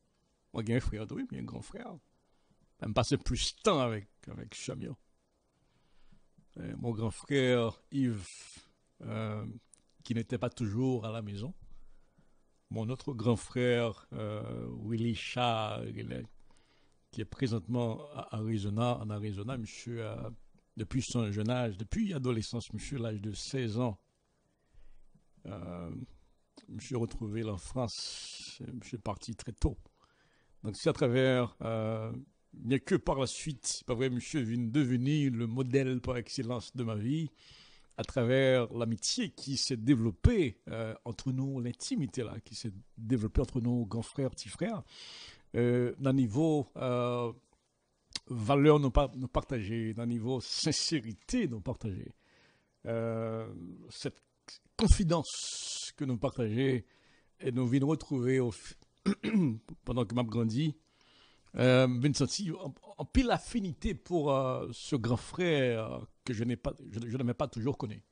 moi j'ai un frère, oui, mais un grand frère, même passer plus de temps avec Samuel. Mon grand frère Yves, qui n'était pas toujours à la maison. Mon autre grand frère, Willy Charles, qui est présentement à Arizona, en Arizona. Monsieur, depuis son jeune âge, depuis l'adolescence, monsieur, l'âge de 16 ans, monsieur est retrouvé en France. Monsieur est parti très tôt. Donc c'est à travers, bien que par la suite, pas vrai, monsieur est devenu le modèle par excellence de ma vie, à travers l'amitié qui s'est développée entre nous, l'intimité là, qui s'est développée entre nos grands frères, petits frères, d'un niveau valeur nous partager, d'un niveau sincérité nous partager. Cette confidence que nous partageons et nous venons retrouver pendant que m'a grandi, me sentir en pile affinité pour ce grand frère que je n'ai pas toujours connu.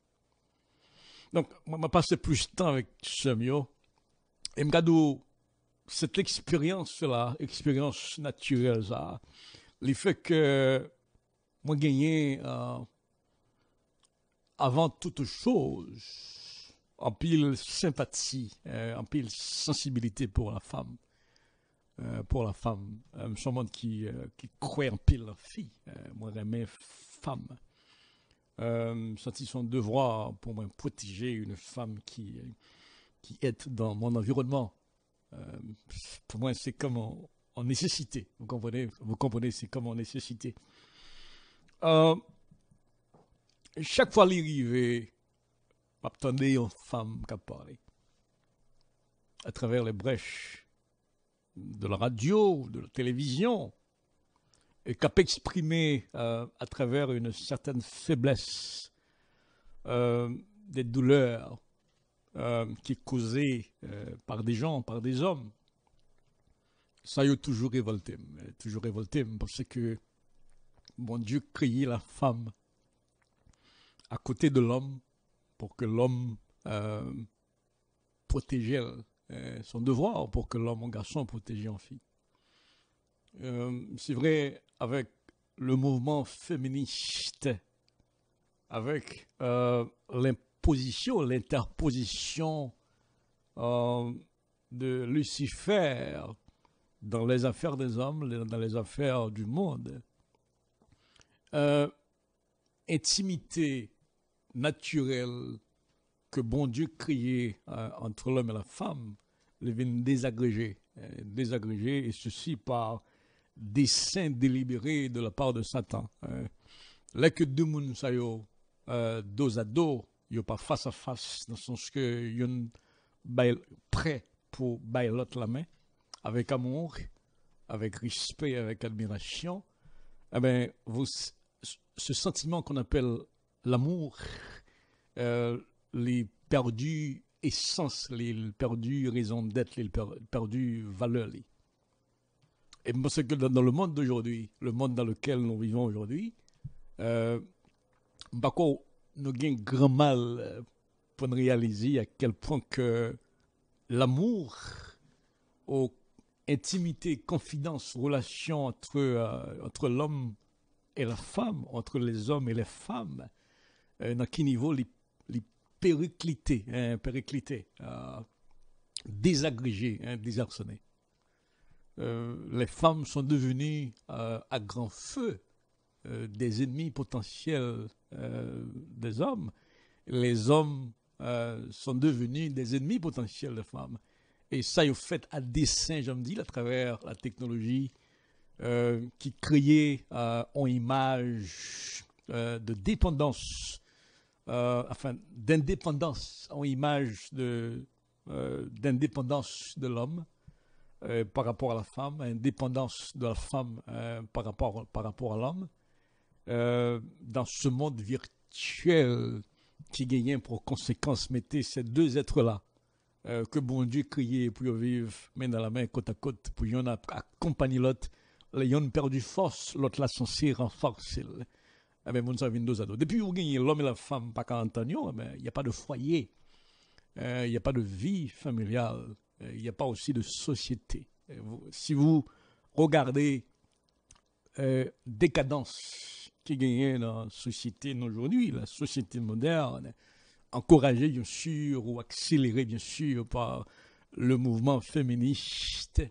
Donc, moi, je passé plus de temps avec Samuel et me gado cette expérience-là, expérience naturelle, ça, le fait que moi gagné avant toute chose en pile sympathie, en pile sensibilité pour la femme. Je suis un monde qui croit en pile la fille. Moi, j'aime femme. Senti son devoir pour moi protéger une femme qui est dans mon environnement. Pour moi, c'est comme en nécessité. Vous comprenez, c'est comme en nécessité. Chaque fois qu'il arrivait, m'attendais une femme qui parlait à travers les brèches de la radio, de la télévision, et qui a exprimé à travers une certaine faiblesse des douleurs qui est causée par des gens, par des hommes. Ça a toujours révolté parce que mon Dieu créait la femme à côté de l'homme pour que l'homme protège son devoir, pour que l'homme en garçon protège en fille. C'est vrai avec le mouvement féministe, avec l'interposition de Lucifer dans les affaires des hommes, dans les affaires du monde. Intimité naturelle que bon Dieu créait entre l'homme et la femme, les vient désagréger, et ceci par dessein délibéré de la part de Satan. Là que deux mouns sa yo dos à dos, yo pas face à face, dans le sens que yon prêt pour bailler l'autre la main, avec amour, avec respect, avec admiration. Eh ben, ce sentiment qu'on appelle l'amour, les perdus essence, les perdus raison d'être, les perdus valeur. Et je pense que dans le monde d'aujourd'hui, le monde dans lequel nous vivons aujourd'hui, nous avons un grand mal pour réaliser à quel point que l'amour, intimité, confidence, relation entre l'homme et la femme, entre les hommes et les femmes, dans quel niveau les périclité, désagrégé, désarçonné. Les femmes sont devenues à grand feu des ennemis potentiels des hommes. Les hommes sont devenus des ennemis potentiels des femmes. Et ça, est fait à dessein, je me dis, à travers la technologie qui créait une image de dépendance, d'indépendance, une image d'indépendance de l'homme par rapport à la femme, indépendance de la femme par rapport à l'homme, dans ce monde virtuel qui gagne pour conséquence mettait ces deux êtres-là que bon Dieu créé pour vivre main dans la main, côte à côte, pour y en accompagner l'autre, l'ayant perdu force, l'autre là censé renforcer. Eh bien, mon savez deux ados. Depuis vous gagnez l'homme et la femme, pas qu'en Antonio, il n'y a pas de foyer, il n'y a pas de vie familiale, il n'y a pas aussi de société. Si vous regardez décadence qui gagne dans la société d'aujourd'hui, la société moderne, encouragée bien sûr ou accélérée bien sûr par le mouvement féministe,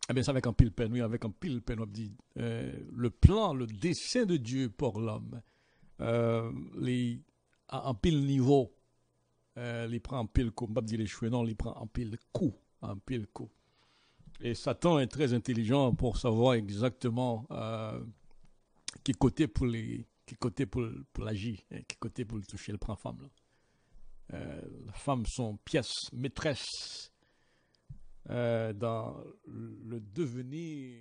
Eh bien, c'est avec un pile peine, oui, avec un pile peine, on dit, le plan, le dessein de Dieu pour l'homme, les, à un pile niveau, il prend un pile coup, pas dire les cheveux, non, il prend un pile coup. Et Satan est très intelligent pour savoir exactement qui côté pour les, qui côté pour l'agir, qui côté pour le toucher, le prend femme. Là. Les femmes sont pièces maîtresses dans le devenir